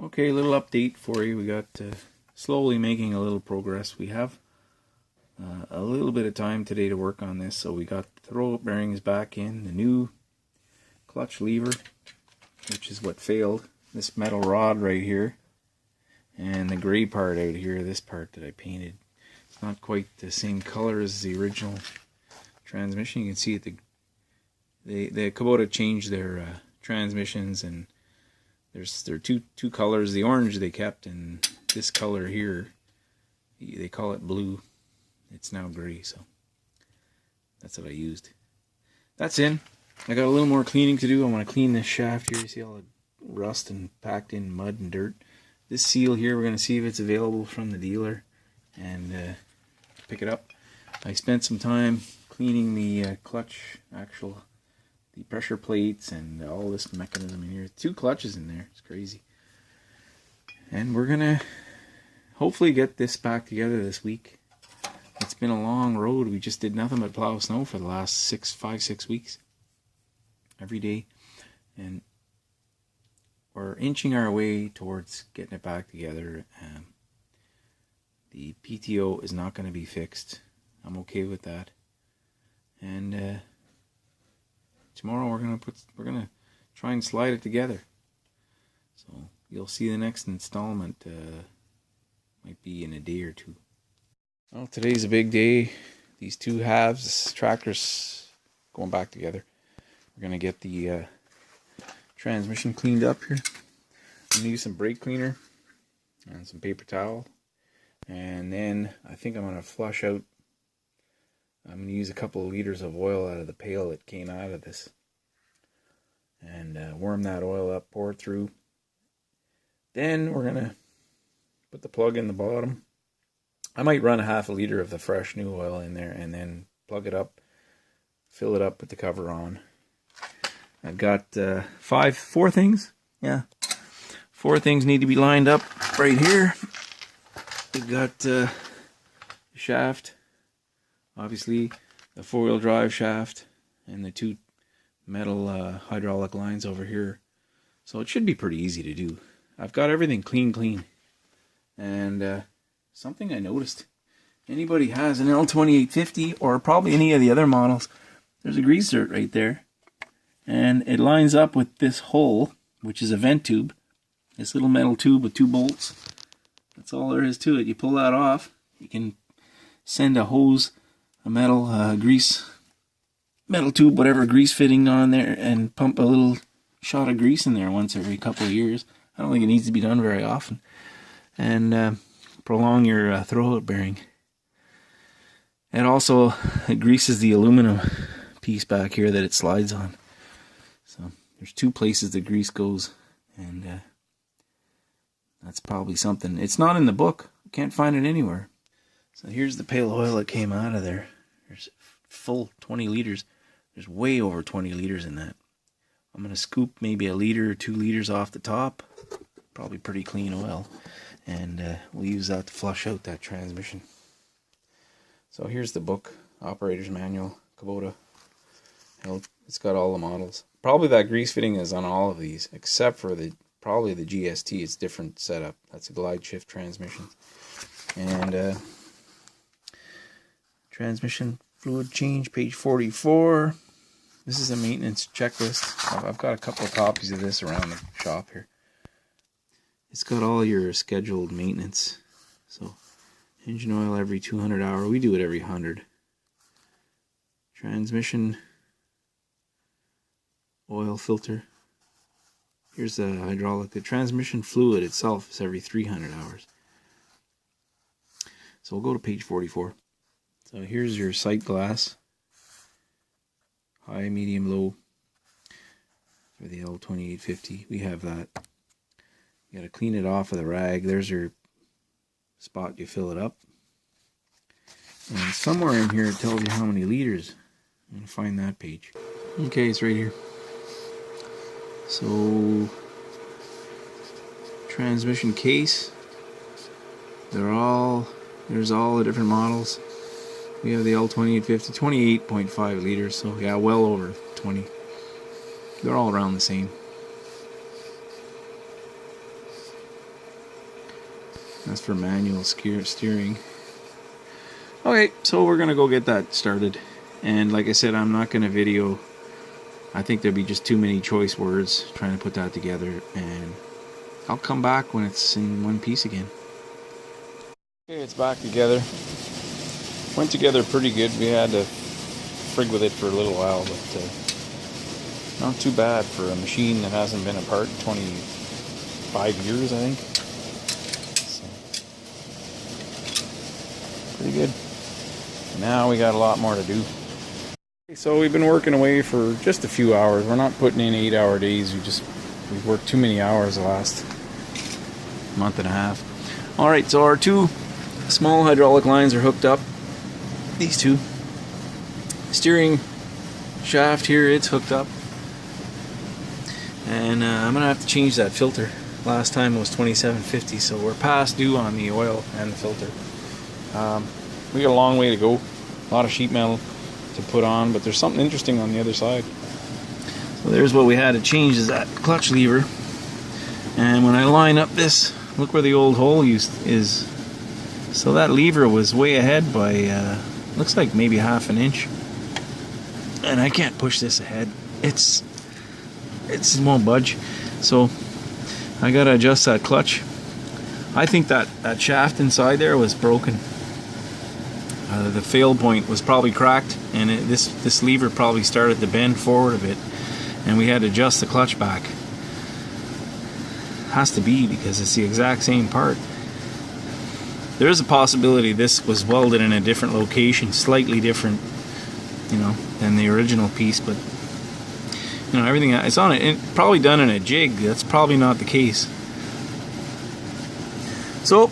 Okay, a little update for you. We got slowly making a little progress. We have a little bit of time today to work on this. So we got the throw bearings back in, the new clutch lever, which is what failed, this metal rod right here, and the gray part out here, this part that I painted. It's not quite the same color as the original transmission. You can see it, the Kubota changed their transmissions, and there are two colors. The orange they kept, and this color here, they call it blue. It's now gray, so that's what I used. That's in. I got a little more cleaning to do. I want to clean this shaft here. You see all the rust and packed in mud and dirt. This seal here, we're going to see if it's available from the dealer and pick it up. I spent some time cleaning the clutch, the pressure plates and all this mechanism in here. 2 clutches in there. It's crazy. And we're going to hopefully get this back together this week. It's been a long road. We just did nothing but plow snow for the last 5-6 weeks. Every day. And we're inching our way towards getting it back together. The PTO is not going to be fixed. I'm okay with that. And tomorrow we're gonna try and slide it together. So you'll see the next installment might be in a day or two. Well, today's a big day. These 2 halves, tractors going back together. We're gonna get the transmission cleaned up here. I'm gonna use some brake cleaner and some paper towel, and then I think I'm gonna flush out. I'm going to use a couple of liters of oil out of the pail that came out of this. And warm that oil up, pour it through. Then we're going to put the plug in the bottom. I might run a half a liter of the fresh new oil in there and then plug it up, fill it up, put the cover on. I've got 4 things. Yeah. 4 things need to be lined up right here. We've got the shaft. Obviously, the 4-wheel drive shaft and the 2 metal hydraulic lines over here. So it should be pretty easy to do. I've got everything clean. And something I noticed, anybody has an L2850 or probably any of the other models, there's a grease zert right there. And it lines up with this hole, which is a vent tube. This little metal tube with 2 bolts. That's all there is to it. You pull that off, you can send a hose, a metal metal tube, whatever, grease fitting on there, and pump a little shot of grease in there once every couple of years. I don't think it needs to be done very often. And prolong your throwout bearing. And also, it greases the aluminum piece back here that it slides on. So there's 2 places the grease goes, and that's probably something. It's not in the book. Can't find it anywhere. So here's the pail of oil that came out of there. There's full 20 liters. There's way over 20 liters in that. I'm going to scoop maybe 1 liter or 2 liters off the top. Probably pretty clean oil. And we'll use that to flush out that transmission. So here's the book. Operator's Manual. Kubota. It's got all the models. Probably that grease fitting is on all of these. Except for probably the GST. It's different setup. That's a glide shift transmission. And transmission fluid change, page 44. This is a maintenance checklist. I've got a couple of copies of this around the shop here. It's got all your scheduled maintenance. So, engine oil every 200 hour. We do it every 100. Transmission oil filter. Here's the hydraulic. The transmission fluid itself is every 300 hours. So we'll go to page 44. So here's your sight glass, high, medium, low, for the L2850. We have that. You got to clean it off with a rag. There's your spot you fill it up. And somewhere in here it tells you how many liters. I'm going to find that page. Okay, it's right here. So, transmission case. There's all the different models. We have the L2850, 28.5 liters, so yeah, well over 20. They're all around the same. That's for manual steering. Okay, so we're gonna go get that started. And like I said, I'm not gonna video. I think there'd be just too many choice words trying to put that together, and I'll come back when it's in one piece again. Okay, it's back together. Went together pretty good. We had to frig with it for a little while, but not too bad for a machine that hasn't been apart in 25 years, I think. So, pretty good. Now we got a lot more to do. So we've been working away for just a few hours. We're not putting in 8-hour days. We've worked too many hours the last month and a half. Alright, so our two small hydraulic lines are hooked up. These two. Steering shaft here, it's hooked up. And I'm going to have to change that filter. Last time it was $27.50, so we're past due on the oil and the filter. We got a long way to go. A lot of sheet metal to put on, but there's something interesting on the other side. So there's what we had to change, is that clutch lever. And when I line up this, look where the old hole is. So that lever was way ahead by looks like maybe half an inch. And I can't push this ahead. It won't budge. So I gotta adjust that clutch. I think that shaft inside there was broken. The fail point was probably cracked, and this lever probably started to bend forward a bit, and we had to adjust the clutch back. Has to be, because it's the exact same part. There is a possibility this was welded in a different location, slightly different, than the original piece, but everything it's on it, probably done in a jig. That's probably not the case. So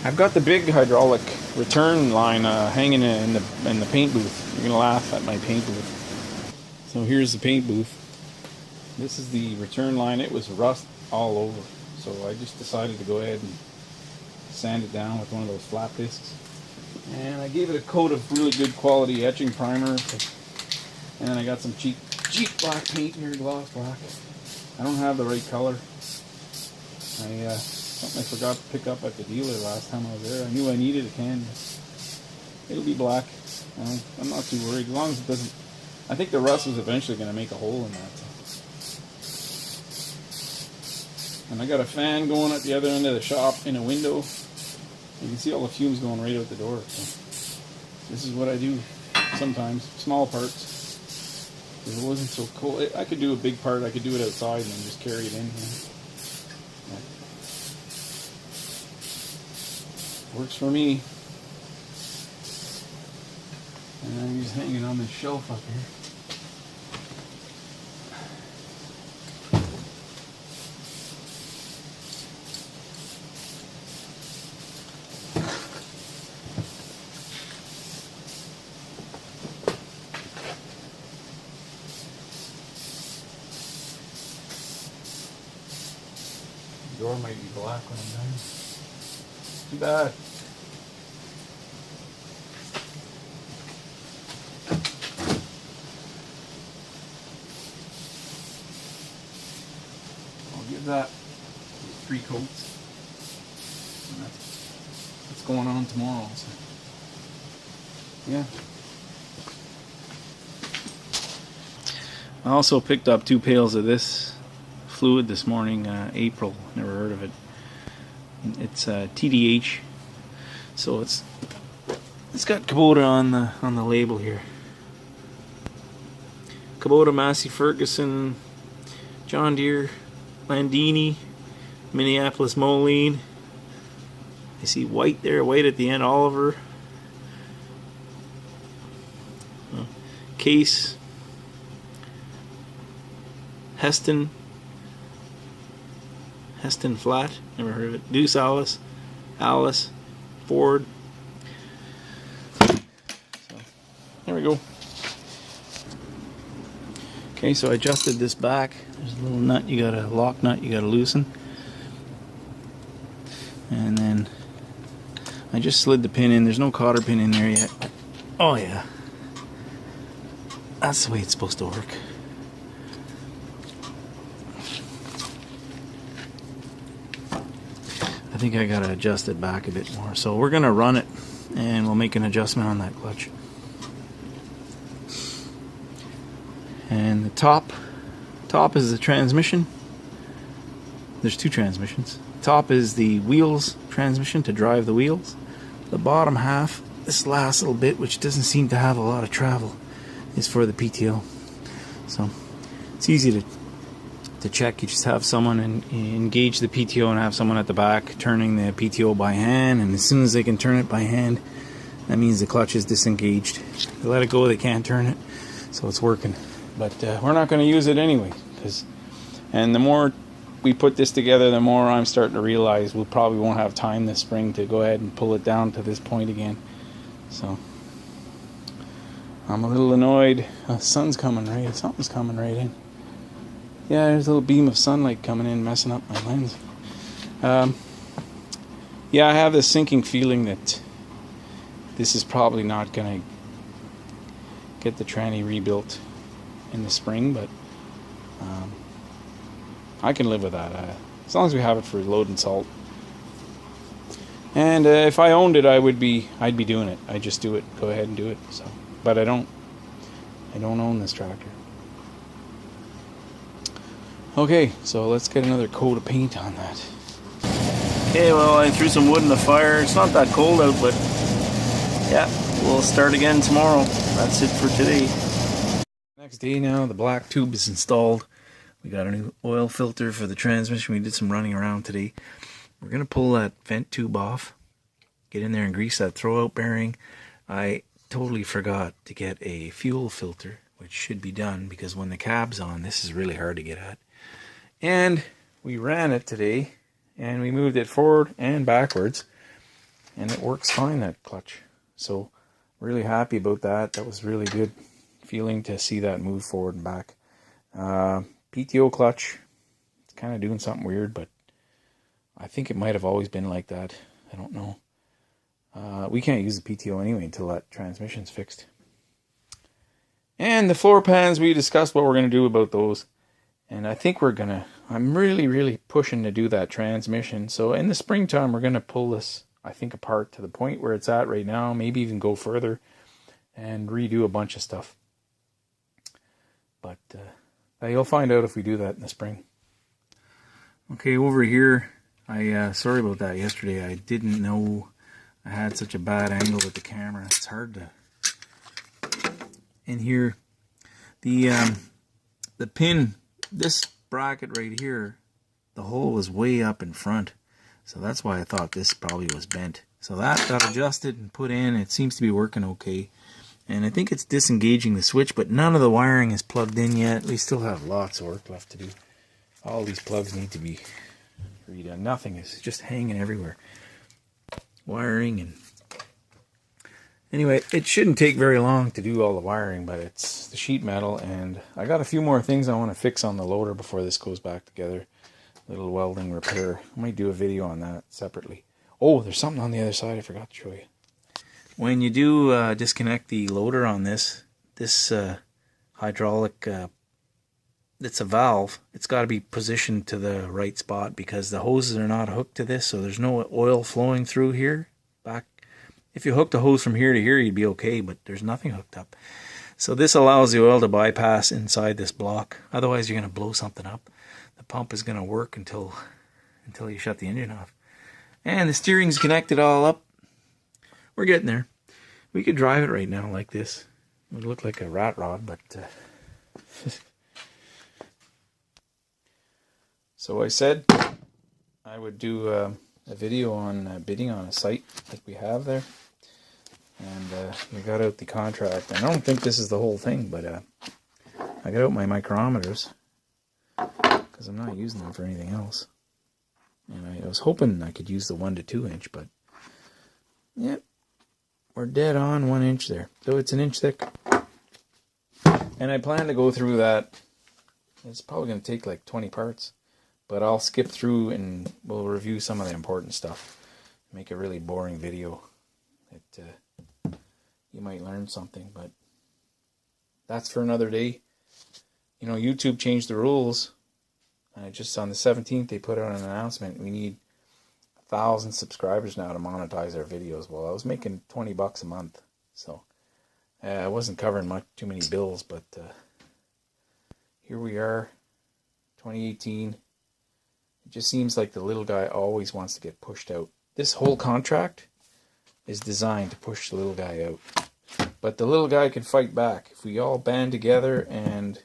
I've got the big hydraulic return line hanging in the paint booth. You're gonna laugh at my paint booth. So here's the paint booth. This is the return line. It was rust all over, so I just decided to go ahead and sand it down with one of those flat discs. And I gave it a coat of really good quality etching primer, and then I got some cheap black paint here, gloss black. I don't have the right color. Something I forgot to pick up at the dealer last time I was there. I knew I needed a can. It'll be black. I'm not too worried, as long as it doesn't. I think the rust was eventually going to make a hole in that. And I got a fan going at the other end of the shop in a window. You can see all the fumes going right out the door. So this is what I do sometimes. Small parts. If it wasn't so cold, I could do a big part. I could do it outside and then just carry it in here. Yeah. Works for me. And I'm just hanging on this shelf up here. The door might be black when I'm done. Too bad. I'll give that 3 coats. And that's going on tomorrow. So. Yeah. I also picked up 2 pails of this fluid this morning. April, never heard of it. It's TDH, so it's got Kubota on the label here. Kubota, Massey Ferguson, John Deere, Landini, Minneapolis Moline. I see white there, white at the end, Oliver. Case, Heston Flat, never heard of it. Deuce Alice, Ford. So there we go. Okay, so I adjusted this back. There's a little nut, lock nut you gotta loosen. And then I just slid the pin in. There's no cotter pin in there yet. Oh yeah. That's the way it's supposed to work. I think I gotta adjust it back a bit more. So we're gonna run it and we'll make an adjustment on that clutch. And the top is the transmission. There's two transmissions. Top is the wheels transmission to drive the wheels. The bottom half, this last little bit, which doesn't seem to have a lot of travel, is for the PTO. So it's easy to check. You just have someone engage the PTO and have someone at the back turning the PTO by hand, and as soon as they can turn it by hand, that means the clutch is disengaged. They let it go, they can't turn it, so it's working. But we're not going to use it anyway, and the more we put this together, the more I'm starting to realize we probably won't have time this spring to go ahead and pull it down to this point again. So I'm a little annoyed. The sun's coming right, something's coming right in. Yeah, there's a little beam of sunlight coming in, messing up my lens. Yeah, I have this sinking feeling that this is probably not going to get the tranny rebuilt in the spring, but I can live with that, as long as we have it for load and salt. And if I owned it, I'd be doing it. I'd just do it, go ahead and do it. So, but I don't own this tractor. Okay, so let's get another coat of paint on that. Okay, well, I threw some wood in the fire. It's not that cold out, but yeah, we'll start again tomorrow. That's it for today. Next day now, the black tube is installed. We got a new oil filter for the transmission. We did some running around today. We're going to pull that vent tube off, get in there and grease that throwout bearing. I totally forgot to get a fuel filter, which should be done because when the cab's on, this is really hard to get at. And we ran it today, and we moved it forward and backwards, and it works fine, that clutch. So really happy about that. That was really good feeling to see that move forward and back. PTO clutch, it's kind of doing something weird, but I think it might have always been like that. I don't know. We can't use the PTO anyway until that transmission's fixed. And the floor pans, we discussed what we're going to do about those. And I think I'm really pushing to do that transmission. So in the springtime, we're going to pull this, I think, apart to the point where it's at right now. Maybe even go further and redo a bunch of stuff. But you'll find out if we do that in the spring. Okay, over here, sorry about that yesterday. I didn't know I had such a bad angle with the camera. It's hard to... In here, the pin, this bracket right here, the hole was way up in front. So that's why I thought this probably was bent. So that got adjusted and put in. It seems to be working okay. And I think it's disengaging the switch, but none of the wiring is plugged in yet. We still have lots of work left to do. All these plugs need to be redone. Nothing is just hanging everywhere. Wiring and... Anyway, it shouldn't take very long to do all the wiring, but it's the sheet metal, and I got a few more things I want to fix on the loader before this goes back together. Little welding repair. I might do a video on that separately. Oh, there's something on the other side I forgot to show you. When you do disconnect the loader on this hydraulic, it's a valve. It's got to be positioned to the right spot because the hoses are not hooked to this, so there's no oil flowing through here. If you hooked a hose from here to here, you'd be okay, but there's nothing hooked up. So this allows the oil to bypass inside this block. Otherwise, you're going to blow something up. The pump is going to work until you shut the engine off. And the steering's connected all up. We're getting there. We could drive it right now like this. It would look like a rat rod, but... So I said I would do a video on bidding on a site like we have there. And we got out the contract. I don't think this is the whole thing, but I got out my micrometers because I'm not using them for anything else. And I was hoping I could use the 1 to 2 inch, but yep, we're dead on 1 inch there. So it's an inch thick. And I plan to go through that. It's probably going to take like 20 parts, but I'll skip through and we'll review some of the important stuff. Make a really boring video that you might learn something, but that's for another day. You know, YouTube changed the rules. Just on the 17th, they put out an announcement. We need 1,000 subscribers now to monetize our videos. Well, I was making $20 a month, so I wasn't covering too many bills, but here we are, 2018. It just seems like the little guy always wants to get pushed out. This whole contract is designed to push the little guy out. But the little guy can fight back if we all band together and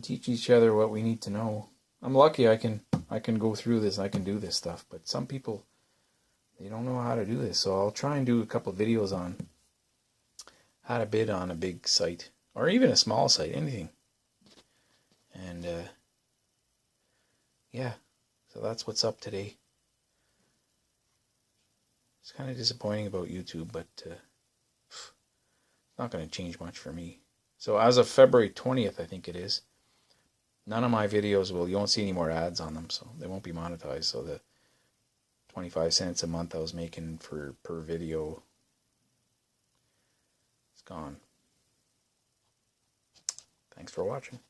teach each other what we need to know. I'm lucky I can go through this, I can do this stuff, but some people, they don't know how to do this. So I'll try and do a couple of videos on how to bid on a big site, or even a small site, anything. And yeah, so that's what's up today. It's kind of disappointing about YouTube, but it's not going to change much for me. So as of February 20th, I think it is, none of my videos you won't see any more ads on them, so they won't be monetized. So the 25 cents a month I was making per video, it's gone. Thanks for watching.